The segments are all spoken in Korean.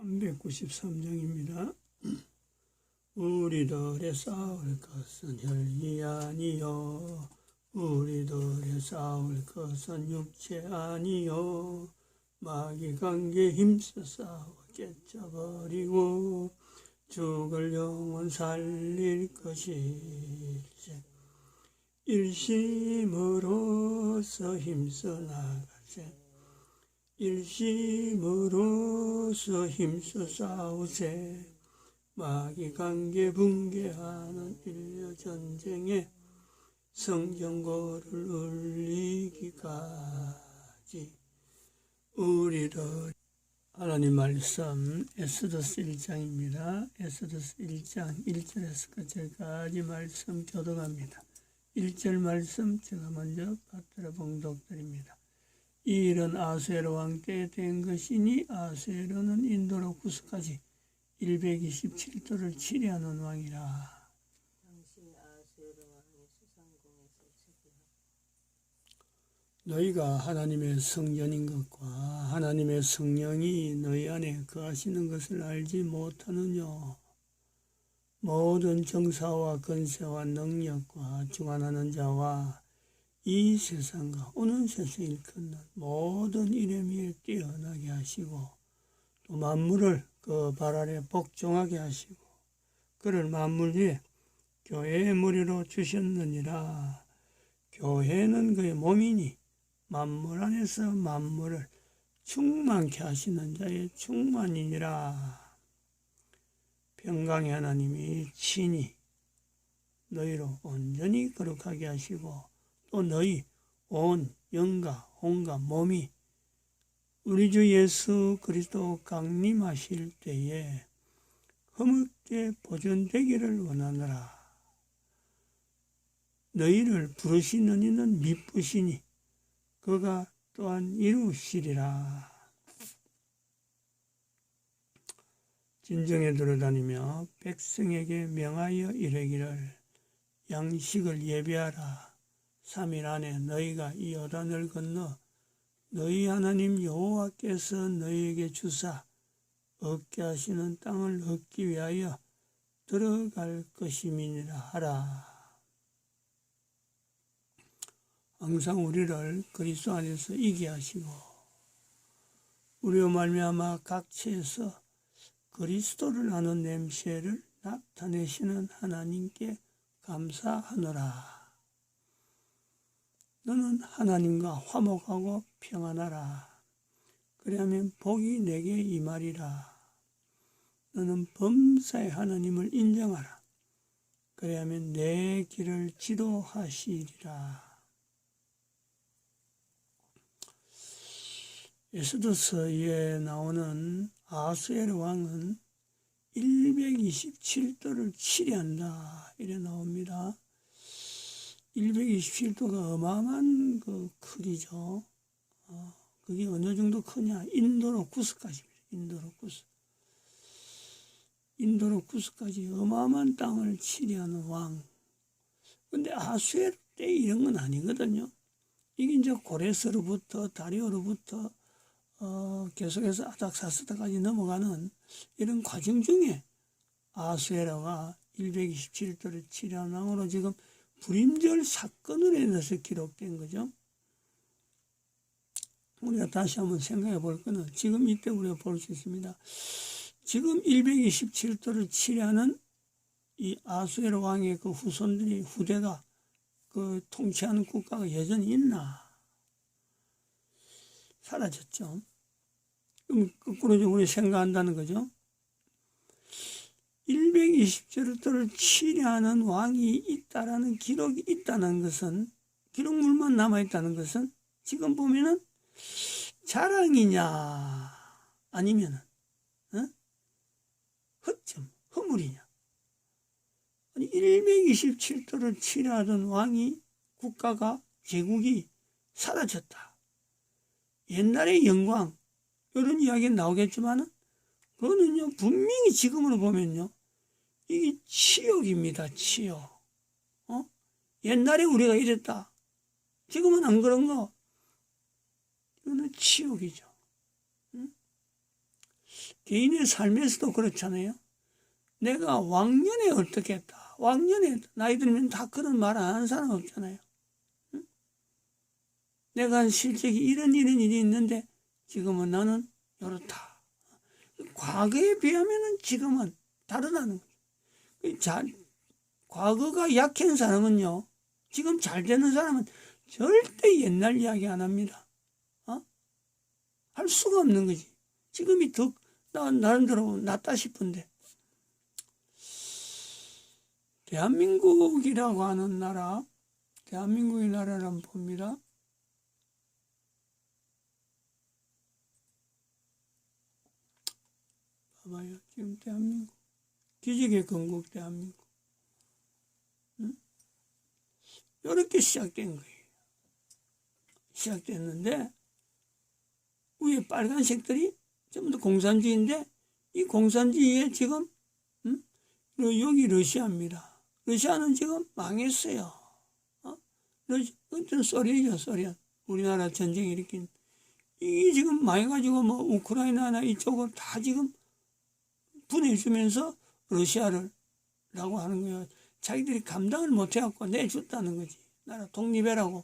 393장입니다. 우리들의 싸울 것은 혈기 아니요 우리들의 싸울 것은 육체 아니요 마귀 관계 힘써 싸워 깨쳐버리고 죽을 영혼 살릴 것일세. 일심으로서 힘써 나가세. 일심으로서 힘써 싸우세. 마귀 관계 붕괴하는 인류 전쟁에 성경고를 울리기까지 우리들 하나님 말씀 에스더스 1장입니다. 에스더스 1장 1절에서 끝까지 말씀 교독합니다. 1절 말씀 제가 먼저 받들어 봉독드립니다. 이 일은 아수에로 왕 때에 된 것이니 아수에로는 인도로 구스까지 127도를 치리하는 왕이라. 너희가 하나님의 성전인 것과 하나님의 성령이 너희 안에 거하시는 것을 알지 못하느냐. 모든 정사와 권세와 능력과 주관하는 자와 이 세상과 오는 세상 일컫는 모든 이름 위에 뛰어나게 하시고 또 만물을 그 발 아래 복종하게 하시고 그를 만물 위에 교회의 무리로 주셨느니라. 교회는 그의 몸이니 만물 안에서 만물을 충만케 하시는 자의 충만이니라. 평강의 하나님이 친히 너희로 온전히 거룩하게 하시고 또 너희 온 영과 혼과 몸이 우리 주 예수 그리스도 강림하실 때에 허물게 보존되기를 원하노라. 너희를 부르시는 이는 미쁘시니 그가 또한 이루시리라. 진정에 들어다니며 백성에게 명하여 이르기를 양식을 예비하라. 3일 안에 너희가 이 요단을 건너 너희 하나님 여호와께서 너희에게 주사 얻게 하시는 땅을 얻기 위하여 들어갈 것임이니라 하라. 항상 우리를 그리스도 안에서 이기게 하시고 우리로 말미암아 각처에서 그리스도를 아는 냄새를 나타내시는 하나님께 감사하노라. 너는 하나님과 화목하고 평안하라. 그리하면 복이 내게 임하리라. 너는 범사의 하나님을 인정하라. 그리하면 내 길을 지도하시리라. 에스더서에 나오는 아수에르 왕은 127도를 치리한다 이래 나옵니다. 127도가 어마어마한 그 크기죠. 그게 어느 정도 크냐? 인도로 구스까지입니다. 인도로 구스까지 어마어마한 땅을 치리하는 왕. 근데 아수에르 때 이런 건 아니거든요. 이게 이제 고레스로부터 다리오로부터 계속해서 아닥사스다까지 넘어가는 이런 과정 중에 아수에르가 127도를 치리하는 왕으로 지금 불임절 사건으로 인해서 기록된 거죠. 우리가 다시 한번 생각해 볼 거는 지금 이때 우리가 볼 수 있습니다. 지금 127도를 치리하는 이 아수에르 왕의 그 후손들이 후대가 그 통치하는 국가가 여전히 있나? 사라졌죠. 그럼 거꾸로 우리 생각한다는 거죠. 127도를 치리하는 왕이 있다라는 기록이 있다는 것은, 기록물만 남아있다는 것은 지금 보면은 자랑이냐 아니면은 허물이냐. 아니 127도를 치리하던 왕이 국가가 제국이 사라졌다. 옛날의 영광 이런 이야기는 나오겠지만은 그거는요 분명히 지금으로 보면요 이게 치욕입니다. 치욕. 옛날에 우리가 이랬다. 지금은 안 그런 거. 이거는 치욕이죠. 개인의 삶에서도 그렇잖아요. 내가 왕년에 어떻게 했다. 왕년에 나이 들면 다 그런 말 안 하는 사람 없잖아요. 응? 내가 실제로 이런 일이 있는데 지금은 나는 이렇다. 과거에 비하면 지금은 다르다는 거죠. 과거가 약한 사람은요, 지금 잘 되는 사람은 절대 옛날 이야기 안 합니다. 할 수가 없는 거지. 지금이 더 나름대로 낫다 싶은데. 대한민국이라고 하는 나라, 대한민국의 나라를 한번 봅니다. 봐봐요. 지금 대한민국. 기적의 건국 대한민국. 이렇게 시작된 거예요. 시작됐는데, 위에 빨간색들이 전부 다 공산주의인데, 이 공산주의에 지금, 여기 러시아입니다. 러시아는 지금 망했어요. 소련이죠, 소련. 우리나라 전쟁 일으킨. 이게 지금 망해가지고 뭐 우크라이나나 이쪽을 다 지금 보내주면서 러시아라고 하는 거예요. 자기들이 감당을 못해갖고 내줬다는 거지. 나라 독립해라고.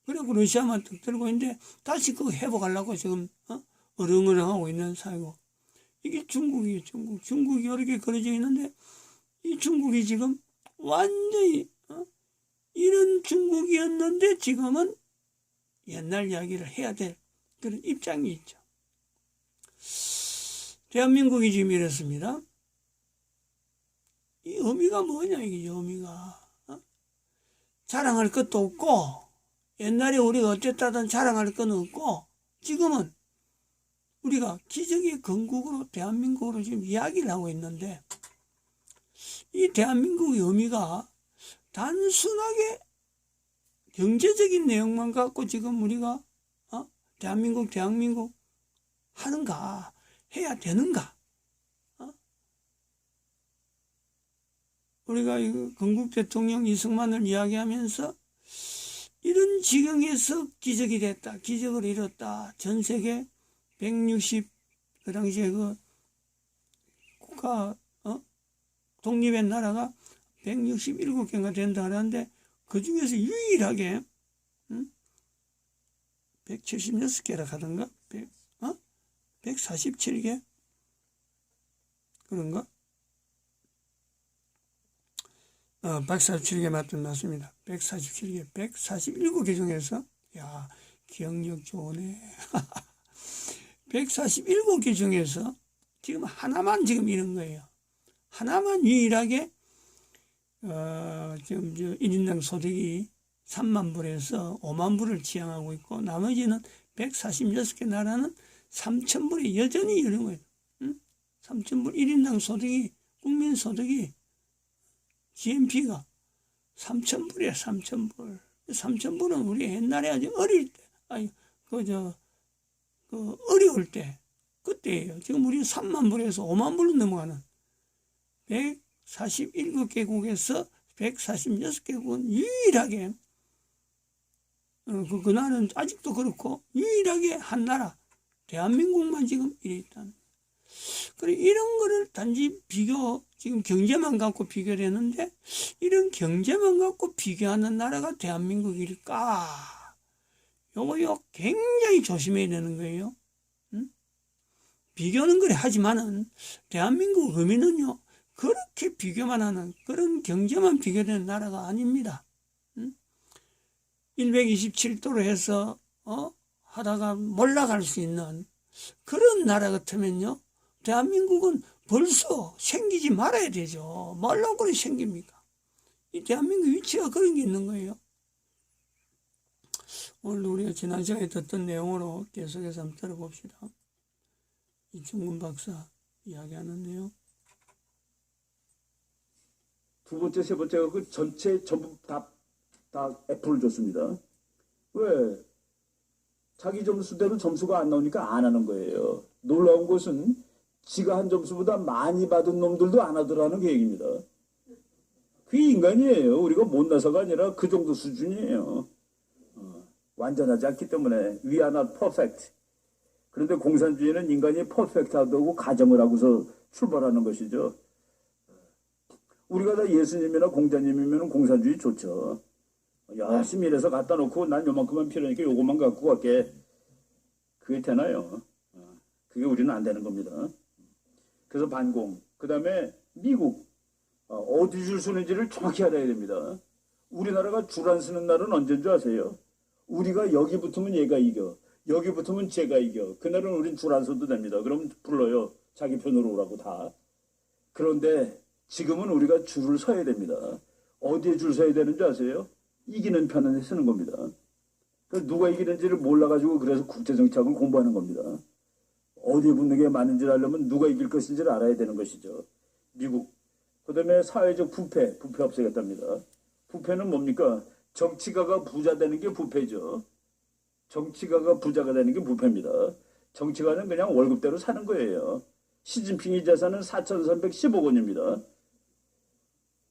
그리고 러시아만 딱 들고 있는데 다시 그거 회복하려고 지금 어렁어렁하고 있는 사이고. 이게 중국이에요, 중국. 중국이 이렇게 그려져 있는데 이 중국이 지금 완전히 이런 중국이었는데 지금은 옛날 이야기를 해야 될 그런 입장이 있죠. 대한민국이 지금 이렇습니다. 이 의미가 뭐냐, 이게 의미가. 자랑할 것도 없고, 옛날에 우리가 어쨌다든 자랑할 건 없고, 지금은 우리가 기적의 건국으로 대한민국으로 지금 이야기를 하고 있는데, 이 대한민국의 의미가 단순하게 경제적인 내용만 갖고 지금 우리가 대한민국 하는가, 해야 되는가? 우리가 건국 대통령 이승만을 이야기하면서 이런 지경에서 기적이 됐다, 기적을 이뤘다. 전 세계 160그 당시에 그 국가 독립의 나라가 167개가 된다 하는데 그 중에서 유일하게 176개라 하던가 147개 그런가? 147개 맞습니다. 147개, 147개 중에서 야 기억력 좋으네. 147개 중에서 지금 하나만 지금 이런 거예요. 하나만 유일하게 지금 1인당 소득이 3만 불에서 5만 불을 지향하고 있고 나머지는 146개 나라는 3천 불이 여전히 이런 거예요. 3천 불 1인당 소득이 국민 소득이 GNP가 3천 불이야. 3천 불. 3천 불은 우리 옛날에 아주 어릴 때 어려울 때 그때예요. 지금 우리 3만 불에서 5만 불로 넘어가는 147개국에서 146개국은 유일하게 그날은 아직도 그렇고 유일하게 한 나라 대한민국만 지금 이래 있다는. 그래 이런 거를 단지 지금 경제만 갖고 비교를 했는데 이런 경제만 갖고 비교하는 나라가 대한민국일까? 요거 굉장히 조심해야 되는 거예요. 비교는 그래 하지만은 대한민국 의미는요 그렇게 비교만 하는 그런 경제만 비교되는 나라가 아닙니다. 127도로 해서 하다가 몰락할 수 있는 그런 나라 같으면요 대한민국은 벌써 생기지 말아야 되죠. 말라고 그래 생깁니까? 이 대한민국 위치가 그런 게 있는 거예요. 오늘 우리가 지난 시간에 듣던 내용으로 계속해서 한번 들어봅시다. 이충근 박사 이야기하는 내용. 두 번째, 세 번째가 그 전체 전부 다 F를 줬습니다. 왜? 자기 점수대로 점수가 안 나오니까 안 하는 거예요. 놀라운 것은 지가 한 점수보다 많이 받은 놈들도 안 하더라는 계획입니다. 그게 인간이에요. 우리가 못나서가 아니라 그 정도 수준이에요. 완전하지 않기 때문에 we are not perfect. 그런데 공산주의는 인간이 퍼펙트하다고 가정을 하고서 출발하는 것이죠. 우리가 다 예수님이나 공자님이면 공산주의 좋죠. 열심히 일해서 갖다 놓고 난 요만큼만 필요하니까 요것만 갖고 갈게. 그게 되나요? 그게 우리는 안 되는 겁니다. 그래서 반공. 그 다음에 미국. 어디 줄 서는지를 정확히 알아야 됩니다. 우리나라가 줄 안 서는 날은 언제인 줄 아세요? 우리가 여기 붙으면 얘가 이겨. 여기 붙으면 쟤가 이겨. 그날은 우린 줄 안 서도 됩니다. 그럼 불러요. 자기 편으로 오라고 다. 그런데 지금은 우리가 줄을 서야 됩니다. 어디에 줄 서야 되는 줄 아세요? 이기는 편에 서는 겁니다. 누가 이기는지를 몰라가지고 그래서 국제정치학을 공부하는 겁니다. 어디에 붙는 게 맞는지를 알려면 누가 이길 것인지를 알아야 되는 것이죠. 미국. 그 다음에 사회적 부패 없애겠답니다. 부패는 뭡니까? 정치가가 부자 되는 게 부패죠. 정치가가 부자가 되는 게 부패입니다. 정치가는 그냥 월급대로 사는 거예요. 시진핑의 재산은 4,310억 원입니다.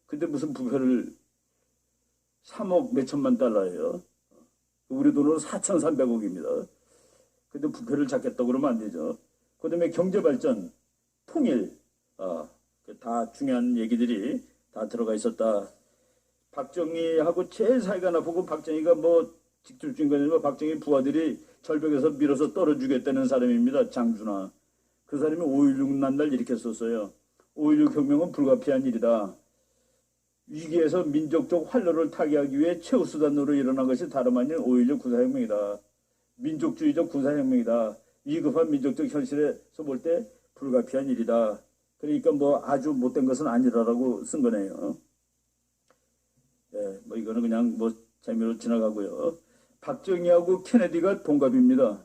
근데 무슨 부패를 3억 몇천만 달러예요. 우리 돈으로 4,300억입니다. 근데 부패를 잡겠다고 그러면 안 되죠. 그 다음에 경제발전, 통일, 다 중요한 얘기들이 다 들어가 있었다. 박정희하고 제일 사이가 나쁘고 박정희가 뭐 직접적인 건 아니고 박정희 부하들이 절벽에서 밀어서 떨어주겠다는 사람입니다. 장준하. 그 사람이 5.16 난날 이렇게 썼어요. 5.16 혁명은 불가피한 일이다. 위기에서 민족적 활로를 타개하기 위해 최후수단으로 일어난 것이 다름 아닌 5.16 군사혁명이다. 민족주의적 군사혁명이다. 위급한 민족적 현실에서 볼 때 불가피한 일이다. 그러니까 뭐 아주 못된 것은 아니라라고 쓴 거네요. 뭐 이거는 그냥 뭐 재미로 지나가고요. 박정희하고 케네디가 동갑입니다.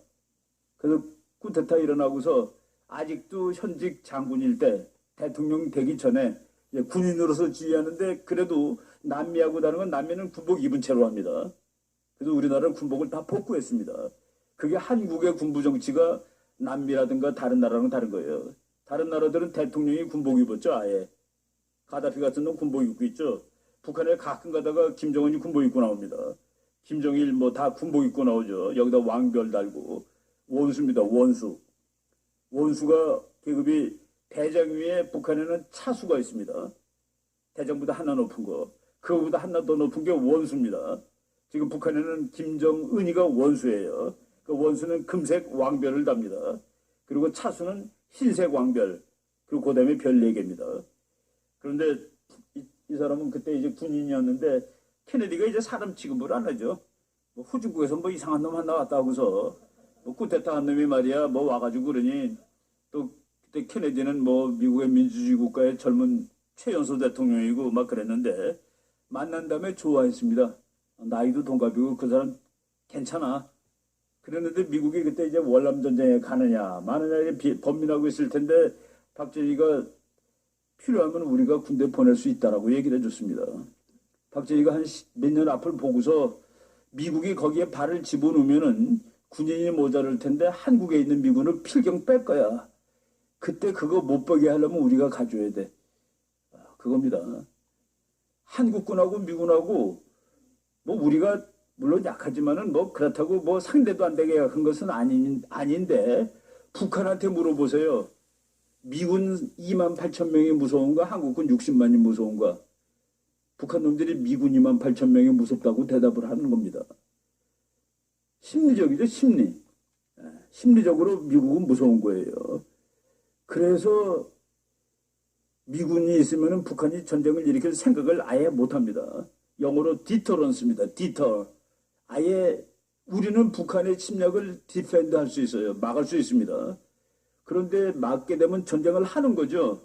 그래서 쿠데타 일어나고서 아직도 현직 장군일 때 대통령 되기 전에 군인으로서 지휘하는데 그래도 남미하고 다른 건 남미는 군복 입은 채로 합니다. 그래서 우리나라는 군복을 다 복구했습니다. 그게 한국의 군부 정치가 남미라든가 다른 나라랑 다른 거예요. 다른 나라들은 대통령이 군복 입었죠. 아예. 가다피 같은 놈 군복 입고 있죠. 북한에 가끔 가다가 김정은이 군복 입고 나옵니다. 김정일 뭐 다 군복 입고 나오죠. 여기다 왕별 달고. 원수입니다. 원수. 원수가 계급이 대장 위에 북한에는 차수가 있습니다. 대장보다 하나 높은 거. 그거보다 하나 더 높은 게 원수입니다. 지금 북한에는 김정은이가 원수예요. 그 원수는 금색 왕별을 답니다. 그리고 차수는 흰색 왕별. 그리고 그 다음에 별 4개입니다. 그런데 이 사람은 그때 이제 군인이었는데 케네디가 이제 사람 취급을 안 하죠. 뭐 후진국에서 뭐 이상한 놈 하나 왔다 하고서 뭐 쿠데타 한 놈이 말이야 뭐 와가지고 그러니 또 그때 케네디는 뭐 미국의 민주주의 국가의 젊은 최연소 대통령이고 막 그랬는데 만난 다음에 좋아했습니다. 나이도 동갑이고 그 사람 괜찮아. 그랬는데 미국이 그때 이제 월남전쟁에 가느냐 마느냐 이렇게 범민하고 있을 텐데 박정희가 필요하면 우리가 군대 보낼 수 있다라고 얘기를 해줬습니다. 박정희가 한 몇 년 앞을 보고서 미국이 거기에 발을 집어넣으면은 군인이 모자랄 텐데 한국에 있는 미군을 필경 뺄 거야. 그때 그거 못 보게 하려면 우리가 가져야 돼. 그겁니다. 한국군하고 미군하고 뭐 우리가 물론 약하지만은 뭐 그렇다고 뭐 상대도 안 되게 약한 것은 아닌데 북한한테 물어보세요. 미군 28,000명이 무서운가 한국군 60만이 무서운가. 북한 놈들이 미군 28,000명이 무섭다고 대답을 하는 겁니다. 심리적이죠. 심리. 심리적으로 미국은 무서운 거예요. 그래서 미군이 있으면 북한이 전쟁을 일으킬 생각을 아예 못합니다. 영어로 디터런스입니다. 디터. 아예 우리는 북한의 침략을 디펜드 할 수 있어요. 막을 수 있습니다. 그런데 막게 되면 전쟁을 하는 거죠.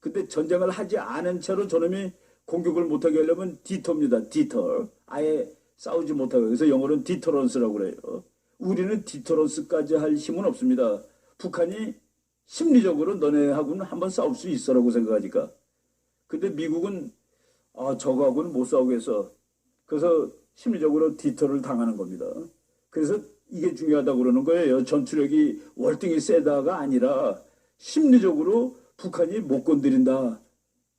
근데 전쟁을 하지 않은 채로 저놈이 공격을 못하게 하려면 디터입니다. 디터. 아예 싸우지 못하고. 그래서 영어로는 디터런스라고 그래요. 우리는 디터런스까지 할 힘은 없습니다. 북한이 심리적으로 너네하고는 한번 싸울 수 있어라고 생각하니까. 근데 미국은 저거하고는 못 싸우겠어. 그래서 심리적으로 디터를 당하는 겁니다. 그래서 이게 중요하다고 그러는 거예요. 전투력이 월등히 세다가 아니라 심리적으로 북한이 못 건드린다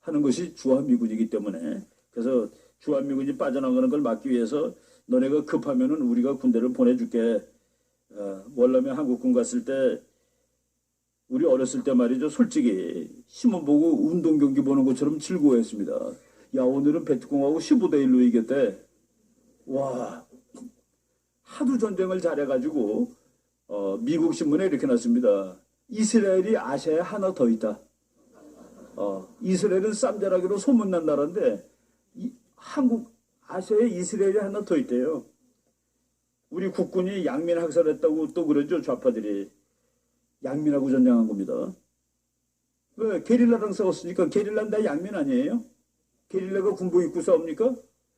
하는 것이 주한미군이기 때문에. 그래서 주한미군이 빠져나가는 걸 막기 위해서 너네가 급하면은 우리가 군대를 보내줄게. 월남에 한국군 갔을 때 우리 어렸을 때 말이죠. 솔직히 신문 보고 운동 경기 보는 것처럼 즐거워했습니다. 야, 오늘은 베트콩하고 15대 1로 이겼대. 와, 하도 전쟁을 잘해가지고 미국 신문에 이렇게 났습니다. 이스라엘이 아시아에 하나 더 있다. 이스라엘은 쌈자라기로 소문난 나라인데 한국 아시아에 이스라엘이 하나 더 있대요. 우리 국군이 양민 학살했다고 또 그러죠. 좌파들이. 양민하고 전쟁한 겁니다. 왜? 게릴라랑 싸웠으니까. 게릴라는 다 양민 아니에요? 게릴라가 군복 입고 싸웁니까?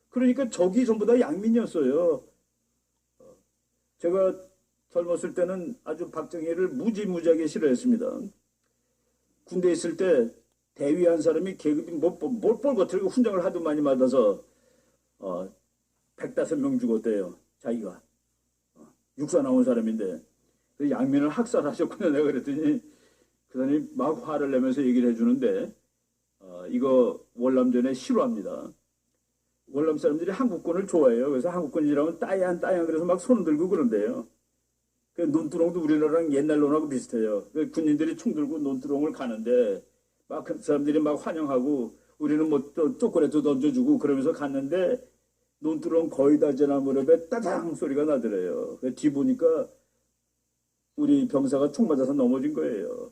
그러니까 적이 전부 다 양민이었어요. 제가 젊었을 때는 아주 박정희를 무지무지하게 싫어했습니다. 군대에 있을 때 대위 한 사람이 계급이 뭘 뻘거틀고 훈장을 하도 많이 받아서 105명 죽었대요. 자기가. 육사 나온 사람인데 그 양민을 학살하셨구나. 내가 그랬더니 그 사람이 막 화를 내면서 얘기를 해주는데 이거 월남전에 싫어합니다. 월남 사람들이 한국군을 좋아해요. 그래서 한국군이라면 따양 그래서 막 손 들고 그런대요. 그 논두렁도 우리나라랑 옛날 논하고 비슷해요. 그 군인들이 총 들고 논두렁을 가는데 막 그 사람들이 막 환영하고 우리는 뭐 또 초콜릿도 던져주고 그러면서 갔는데 논두렁 거의 다 지나 무렵에 따당 소리가 나더래요. 뒤 보니까 우리 병사가 총 맞아서 넘어진 거예요.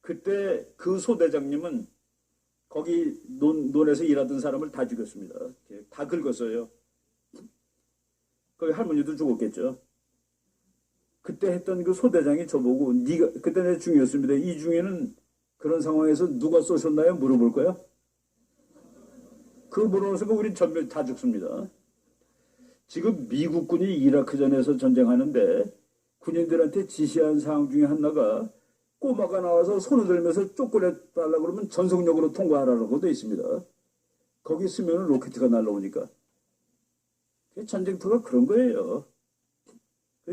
그때 그 소대장님은 거기 논에서 일하던 사람을 다 죽였습니다. 다 긁었어요. 거기 할머니도 죽었겠죠. 그때 했던 그 소대장이 저보고 네가 그때 내 중이었습니다. 이 중에는 그런 상황에서 누가 쏘셨나요? 물어볼 거야? 그 물어보는 순간 우린 전멸 다 죽습니다. 지금 미국군이 이라크전에서 전쟁하는데 군인들한테 지시한 사항 중에 하나가 꼬마가 나와서 손을 들면서 초콜릿 달라고 그러면 전속력으로 통과하라고 돼 있습니다. 거기 쓰면 로켓가 날라오니까. 전쟁터가 그런 거예요.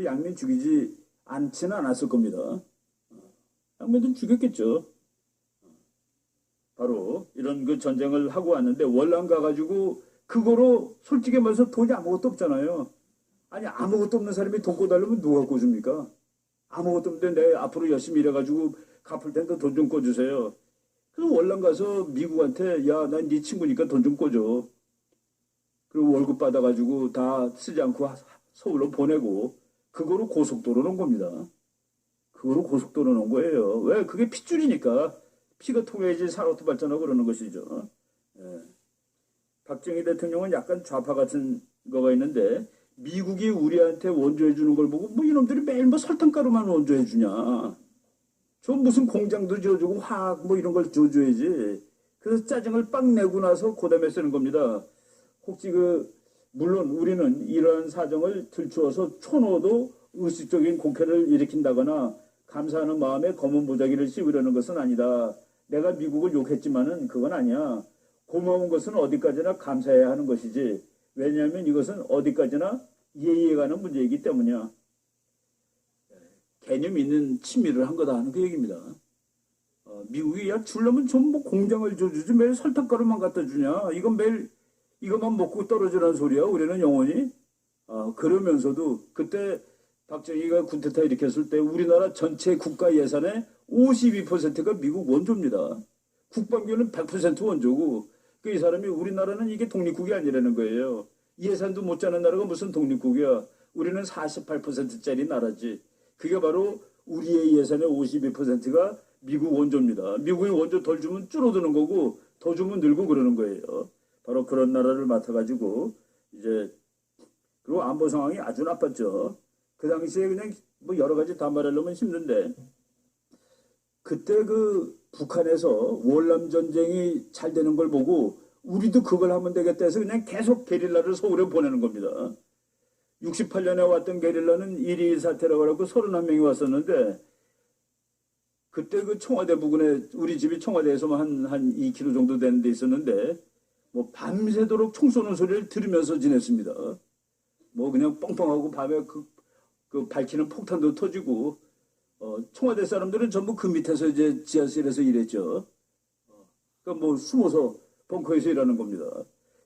양민 죽이지 않지는 않았을 겁니다. 양민은 죽였겠죠. 바로 이런 그 전쟁을 하고 왔는데 월남 가가지고 그거로 솔직히 말해서 돈이 아무것도 없잖아요. 아니 아무것도 없는 사람이 돈 꿔달라면 누가 꿔줍니까? 아무것도 없는데 내 앞으로 열심히 일해가지고 갚을 텐데 돈 좀 꿔주세요. 그래서 월남 가서 미국한테 야, 난 네 친구니까 돈 좀 꿔줘. 그리고 월급 받아가지고 다 쓰지 않고 서울로 보내고 그거로 고속도로 놓은 겁니다. 그거로 고속도로 놓은 거예요. 왜? 그게 핏줄이니까. 피가 통해야지 산업도 발전하고 그러는 것이죠. 예. 박정희 대통령은 약간 좌파 같은 거가 있는데 미국이 우리한테 원조해 주는 걸 보고 뭐 이놈들이 매일 뭐 설탕가루만 원조해 주냐. 저 무슨 공장도 지어주고 화학 뭐 이런 걸 지어줘야지. 그래서 짜증을 빡 내고 나서 고담에 쓰는 겁니다. 혹시 물론 우리는 이러한 사정을 들추어서 초노도 의식적인 공쾌를 일으킨다거나 감사하는 마음에 검은 보자기를 씌우려는 것은 아니다. 내가 미국을 욕했지만은 그건 아니야. 고마운 것은 어디까지나 감사해야 하는 것이지. 왜냐하면 이것은 어디까지나 예의에 가는 문제이기 때문이야. 개념 있는 친밀을 한 거다 하는 그 얘기입니다. 미국이 야 줄려면 좀 뭐 공장을 줘주지 매일 설탕가루만 갖다 주냐. 이건 매일 이것만 먹고 떨어지라는 소리야. 우리는 영원히. 그러면서도 그때 박정희가 군대타 일으켰을 때 우리나라 전체 국가 예산의 52%가 미국 원조입니다. 국방비는 100% 원조고 이 사람이 우리나라는 이게 독립국이 아니라는 거예요. 예산도 못 짜는 나라가 무슨 독립국이야. 우리는 48%짜리 나라지. 그게 바로 우리의 예산의 52%가 미국 원조입니다. 미국이 원조 덜 주면 줄어드는 거고 더 주면 늘고 그러는 거예요. 바로 그런 나라를 맡아가지고 이제 그리고 안보 상황이 아주 나빴죠. 그 당시에 그냥 뭐 여러 가지 다 말하려면 힘든데 그때 북한에서 월남 전쟁이 잘 되는 걸 보고 우리도 그걸 하면 되겠다 해서 그냥 계속 게릴라를 서울에 보내는 겁니다. 68년에 왔던 게릴라는 1.2 사태라고 하고 31명이 왔었는데 그때 청와대 부근에 우리 집이 청와대에서만 한 2km 정도 되는 데 있었는데 뭐 밤새도록 총 쏘는 소리를 들으면서 지냈습니다. 뭐 그냥 뻥뻥하고 밤에 밝히는 폭탄도 터지고 청와대 사람들은 전부 그 밑에서 이제 지하실에서 일했죠. 그러니까 뭐 숨어서 벙커에서 일하는 겁니다.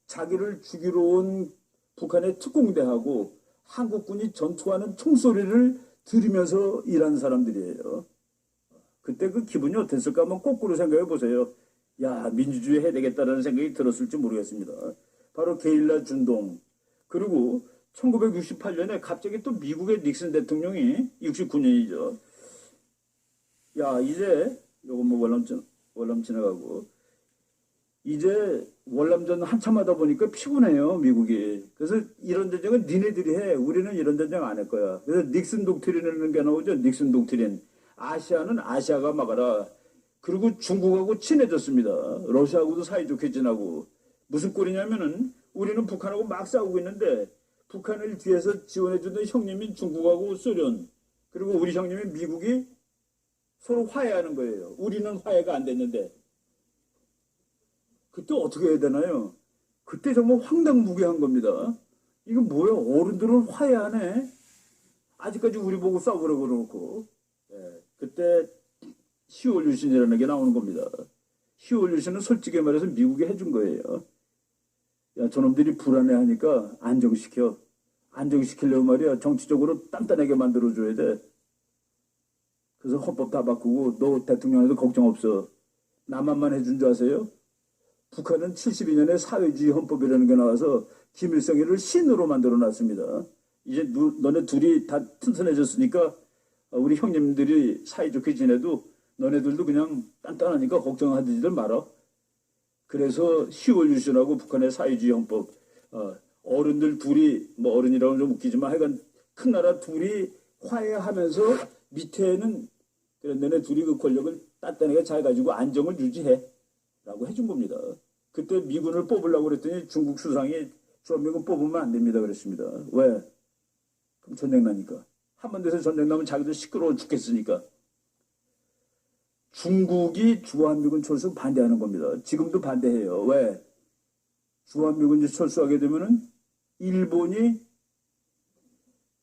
자기를 죽이러 온 북한의 특공대하고 한국군이 전투하는 총소리를 들으면서 일하는 사람들이에요. 그때 그 기분이 어땠을까 한번 거꾸로 생각해 보세요. 야, 민주주의 해야 되겠다라는 생각이 들었을지 모르겠습니다. 바로 게릴라 준동. 그리고 1968년에 갑자기 또 미국의 닉슨 대통령이 69년이죠. 야, 이제 요거 뭐 월남 지나가고 이제 월남전 한참 하다 보니까 피곤해요, 미국이. 그래서 이런 전쟁은 니네들이 해. 우리는 이런 전쟁 안 할 거야. 그래서 닉슨 독트린이라는 게 나오죠. 닉슨 독트린. 아시아는 아시아가 막아라. 그리고 중국하고 친해졌습니다. 러시아하고도 사이좋게 지나고. 무슨 꼴이냐면은 우리는 북한하고 막 싸우고 있는데 북한을 뒤에서 지원해주던 형님인 중국하고 소련, 그리고 우리 형님인 미국이 서로 화해하는 거예요. 우리는 화해가 안 됐는데. 그때 어떻게 해야 되나요? 그때 정말 황당무계한 겁니다. 이거 뭐야? 어른들은 화해하네? 아직까지 우리 보고 싸우라고 그러고. 그때 시올유신이라는 게 나오는 겁니다. 시올유신은 솔직히 말해서 미국이 해준 거예요. 야, 저놈들이 불안해하니까 안정시켜. 안정시키려고 말이야. 정치적으로 단단하게 만들어줘야 돼. 그래서 헌법 다 바꾸고 너 대통령에도 걱정 없어. 남한만 해준 줄 아세요? 북한은 72년에 사회주의 헌법이라는 게 나와서 김일성이를 신으로 만들어놨습니다. 이제 너네 둘이 다 튼튼해졌으니까 우리 형님들이 사이좋게 지내도 너네들도 그냥 단단하니까 걱정하지들 말아. 그래서 10월 유신하고 북한의 사회주의 헌법, 어른들 둘이, 뭐 어른이라고는 좀 웃기지만 하여간 큰 나라 둘이 화해하면서 밑에는 그래, 너네 둘이 그 권력을 단단하게 잘 가지고 안정을 유지해 라고 해준 겁니다. 그때 미군을 뽑으려고 그랬더니 중국 수상이 주한미군 뽑으면 안 됩니다 그랬습니다. 왜? 그럼 전쟁 나니까. 한반도에서 전쟁 나면 자기들 시끄러워 죽겠으니까. 중국이 주한미군 철수 반대하는 겁니다. 지금도 반대해요. 왜? 주한미군이 철수하게 되면은 일본이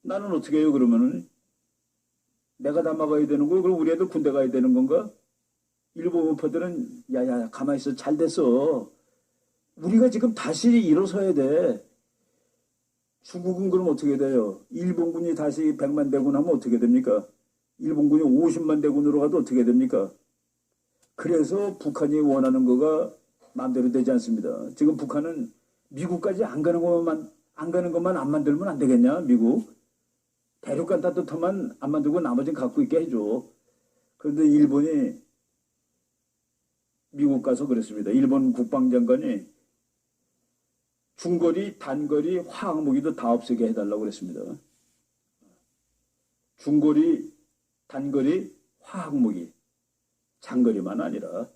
나는 어떻게 해요 그러면은? 내가 다 막아야 되는 거고 그럼 우리 애들 군대 가야 되는 건가? 일본 우파들은 야야 가만히 있어 잘 됐어. 우리가 지금 다시 일어서야 돼. 중국은 그럼 어떻게 돼요? 일본군이 다시 100만 대군 하면 어떻게 됩니까? 일본군이 50만 대군으로 가도 어떻게 됩니까? 그래서 북한이 원하는 거가 마음대로 되지 않습니다. 지금 북한은 미국까지 안 가는 것만 안 만들면 안 되겠냐? 미국 대륙간 따뜻함만 안 만들고 나머지는 갖고 있게 해줘. 그런데 일본이 미국 가서 그랬습니다. 일본 국방장관이 중거리, 단거리, 화학무기도 다 없애게 해달라고 그랬습니다. 중거리, 단거리, 화학무기. 장거리만 아니라.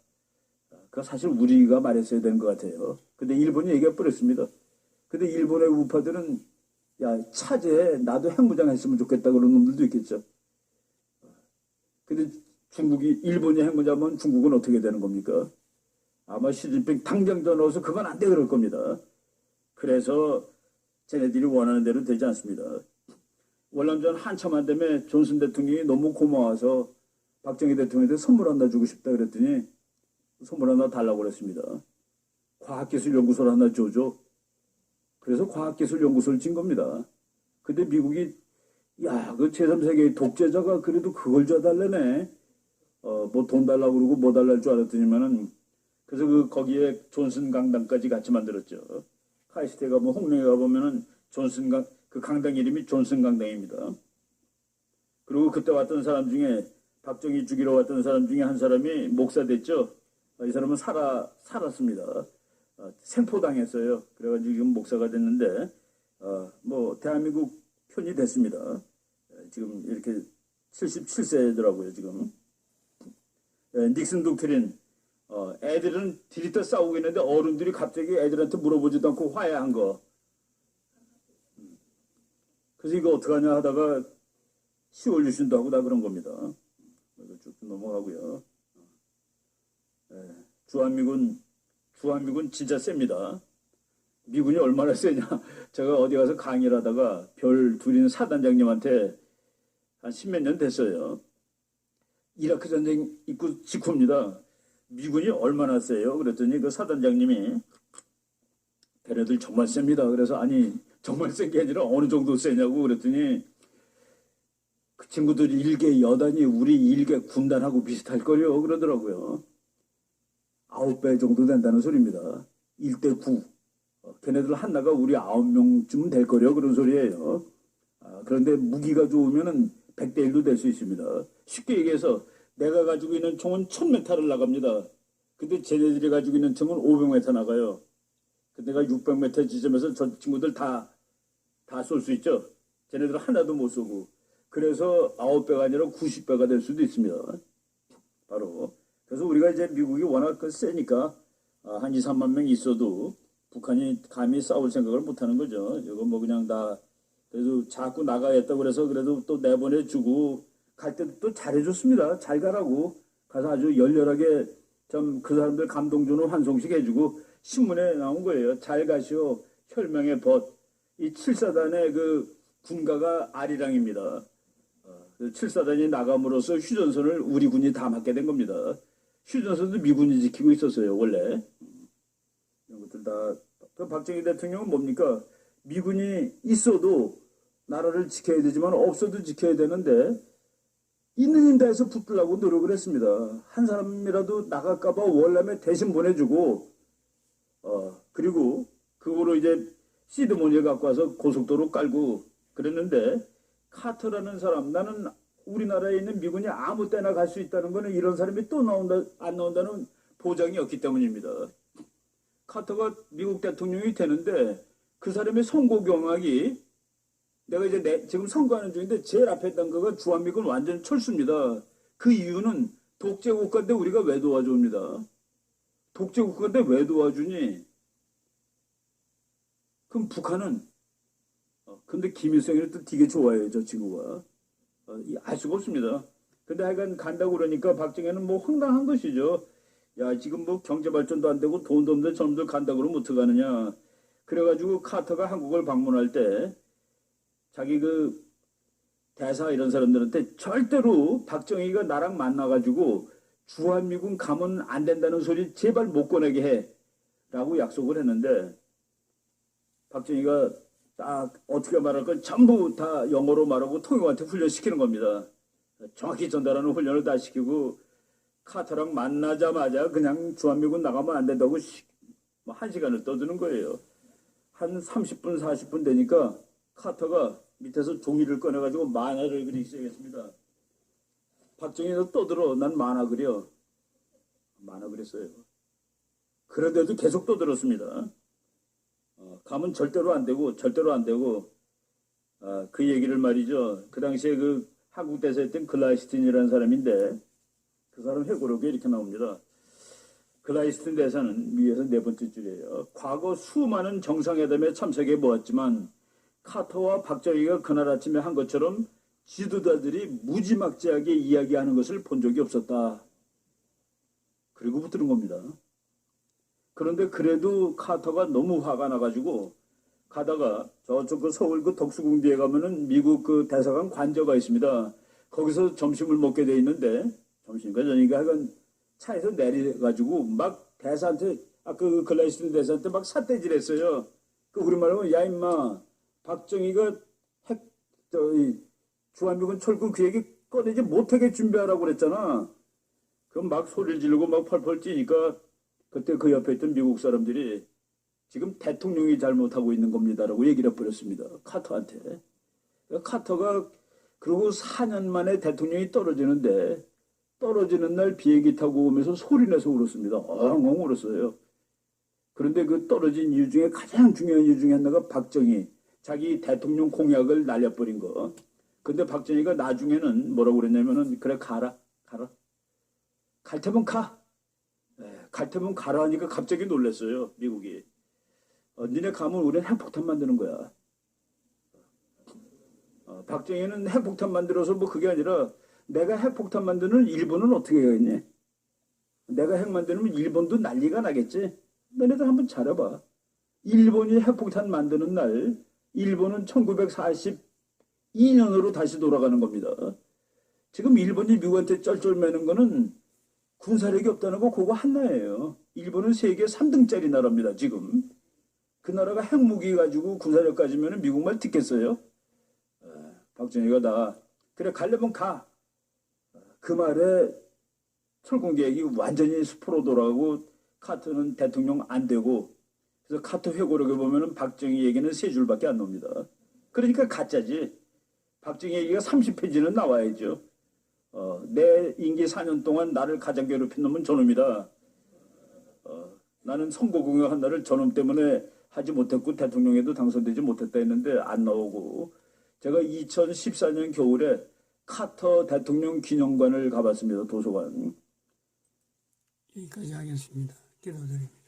그거 사실 우리가 말했어야 되는 것 같아요. 근데 일본이 얘기해 버렸습니다. 근데 일본의 우파들은 야, 차제에 나도 핵무장 했으면 좋겠다 그런 놈들도 있겠죠. 근데 일본이 핵무장하면 중국은 어떻게 되는 겁니까? 아마 시진핑 당장 더 넣어서 그건 안 돼 그럴 겁니다. 그래서 쟤네들이 원하는 대로 되지 않습니다. 월남전 한참 안 되면 존슨 대통령이 너무 고마워서 박정희 대통령한테 선물 하나 주고 싶다 그랬더니 선물 하나 달라고 그랬습니다. 과학기술연구소를 하나 줘줘. 그래서 과학기술연구소를 진 겁니다. 근데 미국이 야, 그 제3세계의 독재자가 그래도 그걸 줘달래네. 뭐 돈 달라고 그러고 뭐 달랄 줄 알았더니만은 그래서 거기에 존슨 강당까지 같이 만들었죠. 카이스트에 가면 홍명에 가보면은 그 강당 이름이 존슨 강당입니다. 그리고 그때 왔던 사람 중에 박정희 죽이러 왔던 사람 중에 한 사람이 목사 됐죠. 이 사람은 살았습니다. 생포당했어요. 그래가지고 지금 목사가 됐는데 뭐 대한민국 편이 됐습니다. 지금 이렇게 77세더라고요 지금. 닉슨 독트린. 애들은 들이터 싸우고 있는데 어른들이 갑자기 애들한테 물어보지도 않고 화해한 거. 그래서 이거 어떡하냐 하다가 10월 유신도 하고 다 그런 겁니다. 이거 쭉 넘어가고요. 주한미군 진짜 셉니다. 미군이 얼마나 세냐. 제가 어디 가서 강의를 하다가 별 둘인 사단장님한테 한 10몇 년 됐어요. 이라크 전쟁 있고 직후입니다. 미군이 얼마나 세요? 그랬더니 그 사단장님이 걔네들 정말 셉니다. 그래서 아니 정말 센 게 아니라 어느 정도 세냐고 그랬더니 그 친구들 일개 여단이 우리 일개 군단하고 비슷할 거요 그러더라고요. 9배 정도 된다는 소리입니다. 1대 9. 걔네들 하나가 우리 9명쯤 될 거려 그런 소리예요. 그런데 무기가 좋으면은 100대 1도 될 수 있습니다. 쉽게 얘기해서 내가 가지고 있는 총은 1000m를 나갑니다. 근데 쟤네들이 가지고 있는 총은 500m 나가요. 근데 내가 600m 지점에서 저 친구들 다 쏠 수 있죠. 쟤네들 하나도 못 쏘고. 그래서 9배가 아니라 90배가 될 수도 있습니다. 바로. 그래서 우리가 이제 미국이 워낙 세니까 한 2, 3만 명 있어도 북한이 감히 싸울 생각을 못 하는 거죠. 이거 뭐 그냥 다 그래도 자꾸 나가겠다고 그래서 그래도 또 내보내주고 갈 때도 또 잘해줬습니다. 잘 가라고. 가서 아주 열렬하게 좀 그 사람들 감동 주는 환송식 해주고 신문에 나온 거예요. 잘 가시오. 혈명의 벗. 이 7사단의 그 군가가 아리랑입니다. 7사단이 나감으로써 휴전선을 우리 군이 다 맡게 된 겁니다. 휴전선도 미군이 지키고 있었어요, 원래. 이런 것들 다. 그 박정희 대통령은 뭡니까? 미군이 있어도 나라를 지켜야 되지만 없어도 지켜야 되는데 있는 힘 다해서 붙들라고 노력을 했습니다. 한 사람이라도 나갈까봐 월남에 대신 보내주고 그리고 그거로 이제 시드모니를 갖고 와서 고속도로 깔고 그랬는데 카터라는 사람 나는 우리나라에 있는 미군이 아무 때나 갈 수 있다는 거는 이런 사람이 또 안 나온다는 보장이 없기 때문입니다. 카터가 미국 대통령이 되는데 그 사람의 선거 경악이 내가 이제 지금 선거하는 중인데 제일 앞에 있던 거가 주한미군 완전 철수입니다. 그 이유는 독재국가인데 우리가 왜 도와줍니다. 독재국가인데 왜 도와주니? 그럼 북한은 근데 김일성이는 또 되게 좋아해요, 저 친구가. 알 수가 없습니다. 근데 하여간 간다고 그러니까 박정희는 뭐 황당한 것이죠. 야, 지금 뭐 경제 발전도 안 되고 돈도 없는데 저놈들 간다고 그러면 어떡하느냐. 그래가지고 카터가 한국을 방문할 때 자기 그 대사 이런 사람들한테 절대로 박정희가 나랑 만나가지고 주한미군 가면 안 된다는 소리 제발 못 꺼내게 해. 라고 약속을 했는데 박정희가 딱 어떻게 말할 건 전부 다 영어로 말하고 통역한테 훈련시키는 겁니다. 정확히 전달하는 훈련을 다 시키고 카터랑 만나자마자 그냥 주한미군 나가면 안 된다고 뭐 1시간을 떠드는 거예요. 한 30분 40분 되니까 카터가 밑에서 종이를 꺼내가지고 만화를 그리기 시작했습니다. 박정희도 떠들어. 난 만화 그려. 만화 그렸어요. 그런데도 계속 떠들었습니다. 가면 절대로 안 되고 그 얘기를 말이죠. 그 당시에 그 한국 대사였던 글라이스틴이라는 사람인데 그 사람 회고록에 이렇게 나옵니다. 글라이스틴 대사는 위에서 4번째 줄이에요. 과거 수많은 정상회담에 참석해 보았지만 카터와 박정희가 그날 아침에 한 것처럼 지도자들이 무지막지하게 이야기하는 것을 본 적이 없었다. 그리고 붙드는 겁니다. 그런데 그래도 카터가 너무 화가 나가지고 가다가 저쪽 그 서울 그 덕수궁 뒤에 가면은 미국 그 대사관 관저가 있습니다. 거기서 점심을 먹게 돼 있는데 점심인가 저녁인가 하여간 차에서 내려가지고 막 대사한테 그 글라이스틴 대사한테 막 삿대질했어요. 그 우리말로 야 임마 박정희가 주한미군 철군 그 얘기 꺼내지 못하게 준비하라고 그랬잖아. 그럼 막 소리를 지르고 막 펄펄 뛰니까 그때 그 옆에 있던 미국 사람들이 지금 대통령이 잘못하고 있는 겁니다라고 얘기를 해버렸습니다. 카터한테. 카터가 그리고 4년 만에 대통령이 떨어지는데 떨어지는 날 비행기 타고 오면서 소리내서 울었습니다. 엉엉 울었어요. 그런데 그 떨어진 이유 중에 가장 중요한 이유 중에 하나가 박정희 자기 대통령 공약을 날려버린 거. 근데 박정희가 나중에는 뭐라고 그랬냐면은 그래 가라. 갈 테면 가. 갈 테면 가라 하니까 갑자기 놀랐어요. 미국이. 니네 가면 우리는 핵폭탄 만드는 거야. 박정희는 핵폭탄 만들어서 뭐 그게 아니라 내가 핵폭탄 만드는 일본은 어떻게 해야겠니? 내가 핵 만들면 일본도 난리가 나겠지? 너네들 한번 잘해봐. 일본이 핵폭탄 만드는 날 일본은 1942년으로 다시 돌아가는 겁니다. 지금 일본이 미국한테 쩔쩔매는 거는 군사력이 없다는 거 그거 하나예요. 일본은 세계 3등짜리 나라입니다. 지금. 그 나라가 핵무기 가지고 군사력 가지면 미국 말 듣겠어요? 박정희가 나 그래 가려면 가. 그 말에 철공 계획이 완전히 수포로 돌아가고 카터는 대통령 안 되고 그래서 카터 회고록에 보면은 박정희 얘기는 세 줄밖에 안 나옵니다. 그러니까 가짜지. 박정희 얘기가 30페이지는 나와야죠. 내 임기 4년 동안 나를 가장 괴롭힌 놈은 저놈이다. 나는 선거 공약한 날을 저놈 때문에 하지 못했고 대통령에도 당선되지 못했다 했는데 안 나오고 제가 2014년 겨울에 카터 대통령 기념관을 가봤습니다. 도서관. 여기까지 하겠습니다. 기도드립니다.